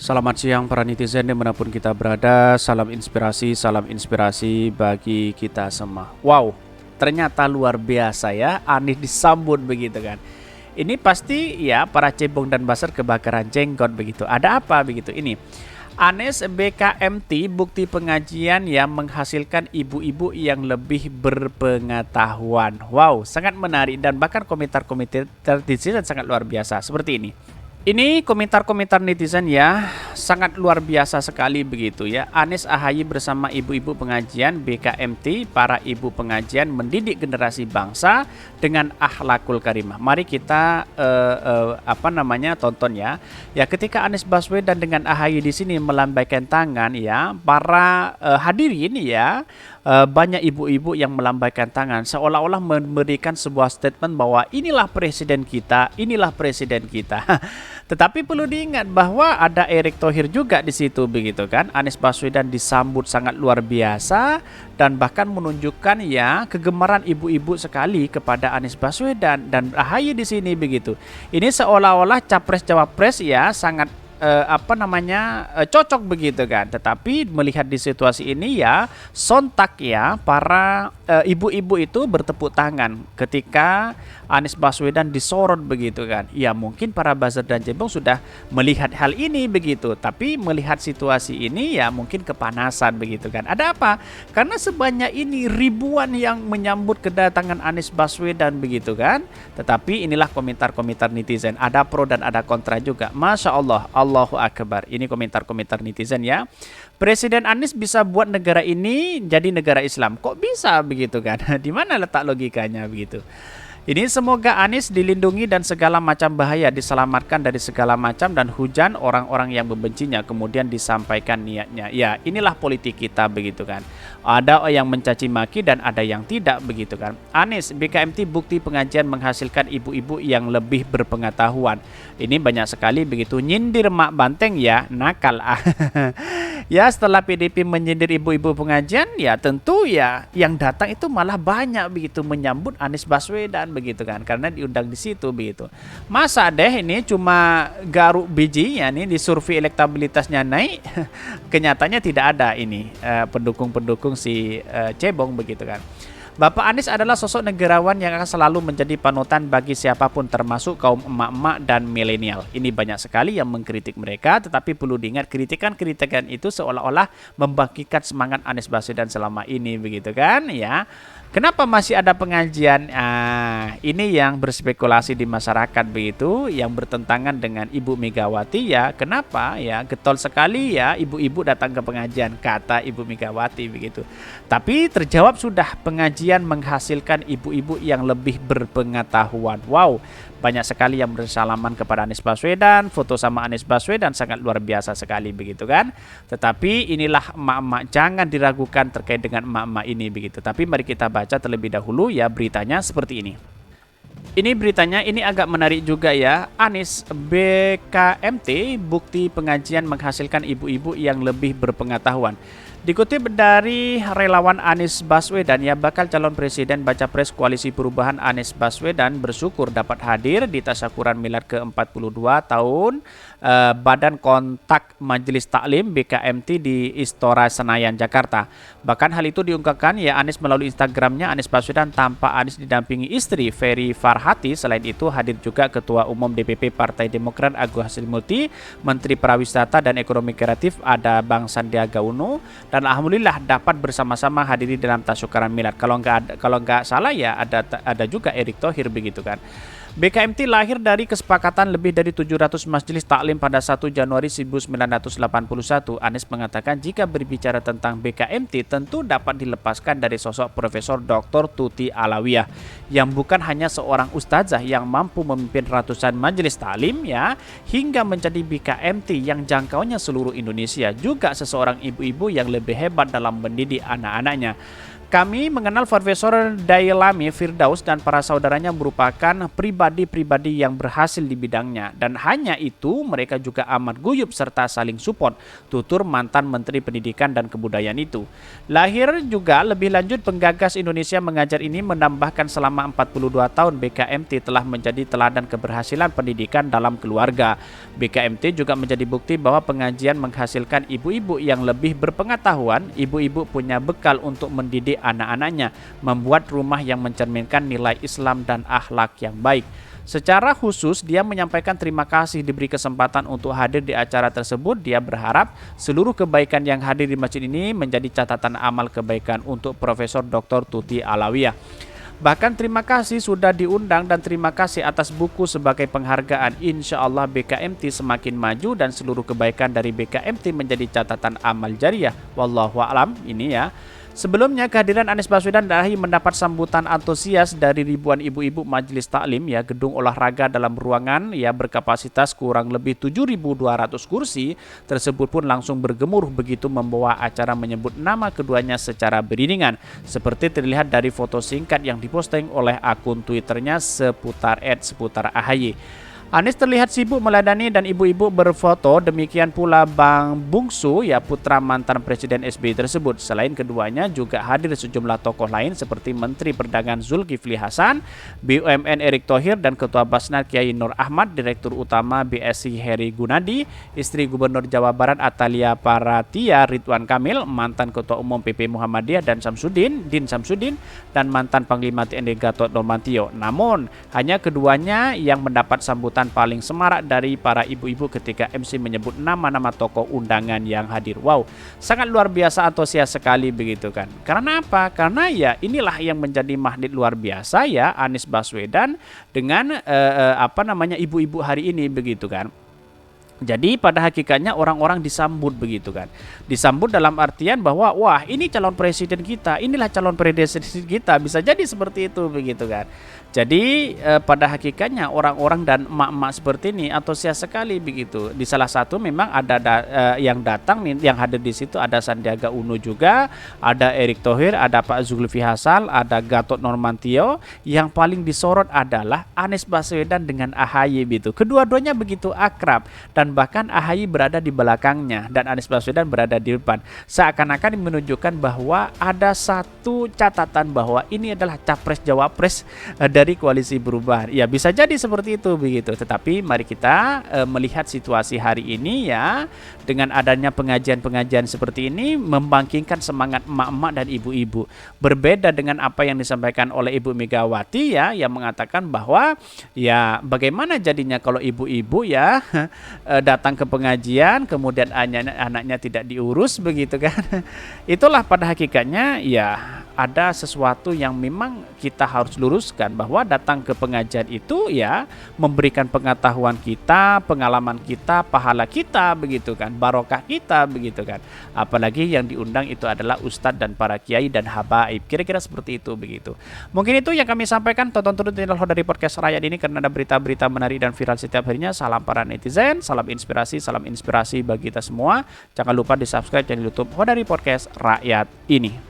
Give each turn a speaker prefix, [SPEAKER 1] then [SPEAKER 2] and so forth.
[SPEAKER 1] Selamat siang para netizen dimanapun kita berada. Salam inspirasi bagi kita semua. Wow, ternyata luar biasa ya, Anies disambut begitu kan. Ini pasti ya para cebong dan basar kebakaran jenggot begitu. Ada apa begitu ini? Anies BKMT bukti pengajian yang menghasilkan ibu-ibu yang lebih berpengetahuan. Wow, sangat menarik dan bahkan komentar-komentar netizen sangat luar biasa seperti ini. Ini komentar-komentar netizen ya, sangat luar biasa sekali begitu ya. Anies AHY bersama ibu-ibu pengajian BKMT, para ibu pengajian mendidik generasi bangsa dengan akhlakul karimah. Mari kita tonton ya. Ya, ketika Anies Baswedan dengan AHY di sini melambaikan tangan ya, para hadirin ya, banyak ibu-ibu yang melambaikan tangan seolah-olah memberikan sebuah statement bahwa inilah presiden kita, inilah presiden kita. Tetapi perlu diingat bahwa ada Erick Thohir juga di situ begitu kan. Anies Baswedan disambut sangat luar biasa dan bahkan menunjukkan ya kegemaran ibu-ibu sekali kepada Anies Baswedan dan AHY di sini begitu. Ini seolah-olah capres cawapres ya sangat cocok begitu kan. Tetapi melihat di situasi ini ya sontak ya para ibu-ibu itu bertepuk tangan ketika Anies Baswedan disorot begitu kan. Ya mungkin para buzzer dan cebong sudah melihat hal ini begitu, tapi melihat situasi ini ya mungkin kepanasan begitu kan. Ada apa? Karena sebanyak ini ribuan yang menyambut kedatangan Anies Baswedan begitu kan. Tetapi inilah komentar-komentar netizen, ada pro dan ada kontra juga. Masya Allah, Allahu Akbar. Ini komentar-komentar netizen ya. Presiden Anies bisa buat negara ini jadi negara Islam. Kok bisa begitu kan? Di mana letak logikanya begitu? Ini semoga Anies dilindungi dan segala macam bahaya diselamatkan dari segala macam dan hujan orang-orang yang membencinya, kemudian disampaikan niatnya. Ya, inilah politik kita begitu kan. Ada yang mencaci maki dan ada yang tidak begitu kan. Anies BKMT bukti pengajian menghasilkan ibu-ibu yang lebih berpengetahuan. Ini banyak sekali begitu nyindir mak banteng ya, nakal. Ya, setelah PDP menyindir ibu-ibu pengajian, ya tentu ya yang datang itu malah banyak begitu menyambut Anies Baswedan begitu kan, karena diundang di situ begitu. Masa deh ini cuma garuk bijinya nih di survei elektabilitasnya naik, kenyataannya tidak ada ini pendukung-pendukung si cebong begitu kan. Bapak Anies adalah sosok negarawan yang akan selalu menjadi panutan bagi siapapun termasuk kaum emak-emak dan milenial. Ini banyak sekali yang mengkritik mereka, tetapi perlu diingat kritikan-kritikan itu seolah-olah membangkitkan semangat Anies Baswedan selama ini begitu kan ya. Kenapa masih ada pengajian? Ini yang berspekulasi di masyarakat begitu, yang bertentangan dengan Ibu Megawati ya. Kenapa ya? Getol sekali ya ibu-ibu datang ke pengajian, kata Ibu Megawati begitu. Tapi terjawab sudah, pengajian menghasilkan ibu-ibu yang lebih berpengetahuan. Wow, banyak sekali yang bersalaman kepada Anies Baswedan, foto sama Anies Baswedan sangat luar biasa sekali begitu kan. Tetapi inilah emak-emak, jangan diragukan terkait dengan emak-emak ini begitu. Tapi mari kita baca terlebih dahulu ya beritanya seperti ini. Ini beritanya ini agak menarik juga ya. Anies BKMT bukti pengajian menghasilkan ibu-ibu yang lebih berpengetahuan. Dikutip dari relawan Anies Baswedan ya, bakal calon presiden baca pres Koalisi Perubahan Anies Baswedan bersyukur dapat hadir di tasyakuran milad ke-42 tahun Badan Kontak Majelis Taklim BKMT di Istora Senayan, Jakarta. Bahkan hal itu diungkapkan ya Anies melalui Instagramnya. Anies Baswedan tampak Anies didampingi istri Ferry Farhati. Selain itu hadir juga Ketua Umum DPP Partai Demokrat Agus Harimurti, Menteri Pariwisata dan Ekonomi Kreatif ada Bang Sandiaga Uno, dan alhamdulillah dapat bersama-sama hadiri dalam tasyukuran milad. Kalau nggak salah ya ada juga Erick Thohir begitu kan. BKMT lahir dari kesepakatan lebih dari 700 majelis taklim pada 1 Januari 1981. Anies mengatakan jika berbicara tentang BKMT tentu dapat dilepaskan dari sosok Profesor Dr. Tuti Alawiyah yang bukan hanya seorang ustazah yang mampu memimpin ratusan majelis taklim ya, hingga menjadi BKMT yang jangkauannya seluruh Indonesia, juga seseorang ibu-ibu yang lebih hebat dalam mendidik anak-anaknya. Kami mengenal Profesor Dailami Firdaus dan para saudaranya merupakan pribadi-pribadi yang berhasil di bidangnya. Dan hanya itu, mereka juga amat guyup serta saling support, tutur mantan Menteri Pendidikan dan Kebudayaan itu. Lahir juga lebih lanjut penggagas Indonesia Mengajar ini menambahkan selama 42 tahun BKMT telah menjadi teladan keberhasilan pendidikan dalam keluarga. BKMT juga menjadi bukti bahwa pengajian menghasilkan ibu-ibu yang lebih berpengetahuan. Ibu-ibu punya bekal untuk mendidik anak-anaknya, membuat rumah yang mencerminkan nilai Islam dan akhlak yang baik. Secara khusus, dia menyampaikan terima kasih diberi kesempatan untuk hadir di acara tersebut. Dia berharap seluruh kebaikan yang hadir di masjid ini menjadi catatan amal kebaikan untuk Profesor Dr. Tuti Alawiyah. Bahkan terima kasih sudah diundang dan terima kasih atas buku sebagai penghargaan. Insya Allah BKMT semakin maju dan seluruh kebaikan dari BKMT menjadi catatan amal jariah. Wallahu a'lam. Ini ya. Sebelumnya kehadiran Anies Baswedan dan AHY mendapat sambutan antusias dari ribuan ibu-ibu majelis taklim ya, gedung olahraga dalam ruangan ya berkapasitas kurang lebih 7.200 kursi tersebut pun langsung bergemuruh begitu membawa acara menyebut nama keduanya secara beriringan. Seperti terlihat dari foto singkat yang diposting oleh akun Twitternya seputar AHY. Anies terlihat sibuk meladani dan ibu-ibu berfoto, demikian pula Bang Bungsu ya putra mantan Presiden SBY tersebut. Selain keduanya juga hadir sejumlah tokoh lain seperti Menteri Perdagangan Zulkifli Hasan, BUMN Erick Thohir dan Ketua Basnas Kiai Nur Ahmad, Direktur Utama BSI Heri Gunadi, istri Gubernur Jawa Barat Atalia Paratia Ridwan Kamil, mantan Ketua Umum PP Muhammadiyah dan Din Samsudin, dan mantan Panglima TNI Gatot Nurmantio. Namun hanya keduanya yang mendapat sambutan paling semarak dari para ibu-ibu ketika MC menyebut nama-nama tokoh undangan yang hadir. Wow, sangat luar biasa antusias sekali begitu kan. Karena apa? Karena ya inilah yang menjadi magnet luar biasa ya Anies Baswedan dengan ibu-ibu hari ini begitu kan. Jadi pada hakikatnya orang-orang disambut begitu kan. Disambut dalam artian bahwa wah ini calon presiden kita, inilah calon presiden kita, bisa jadi seperti itu begitu kan. Jadi pada hakikatnya orang-orang dan emak-emak seperti ini antusias sekali begitu. Di salah satu memang ada yang datang yang hadir di situ ada Sandiaga Uno juga, ada Erick Thohir, ada Pak Zulkifli Hasan, ada Gatot Nurmantio. Yang paling disorot adalah Anies Baswedan dengan AHY gitu. Kedua-duanya begitu akrab dan bahkan AHY berada di belakangnya dan Anies Baswedan berada di depan. Seakan-akan menunjukkan bahwa ada satu catatan bahwa ini adalah capres-jawapres dari koalisi perubahan. Ya bisa jadi seperti itu begitu. Tetapi mari kita melihat situasi hari ini ya, dengan adanya pengajian-pengajian seperti ini membangkitkan semangat emak-emak dan ibu-ibu. Berbeda dengan apa yang disampaikan oleh Ibu Megawati ya, yang mengatakan bahwa ya bagaimana jadinya kalau ibu-ibu ya datang ke pengajian kemudian anaknya tidak diurus begitu kan. Itulah pada hakikatnya ya ada sesuatu yang memang kita harus luruskan, bahwa datang ke pengajian itu ya memberikan pengetahuan kita, pengalaman kita, pahala kita begitu kan, barokah kita begitu kan. Apalagi yang diundang itu adalah ustadz dan para kiai dan habaib. Kira-kira seperti itu begitu. Mungkin itu yang kami sampaikan. Tonton terus channel dari podcast Rakyat ini karena ada berita-berita menarik dan viral setiap harinya. Salam para netizen, salam inspirasi bagi kita semua. Jangan lupa di subscribe channel YouTube Hodari Podcast Rakyat ini.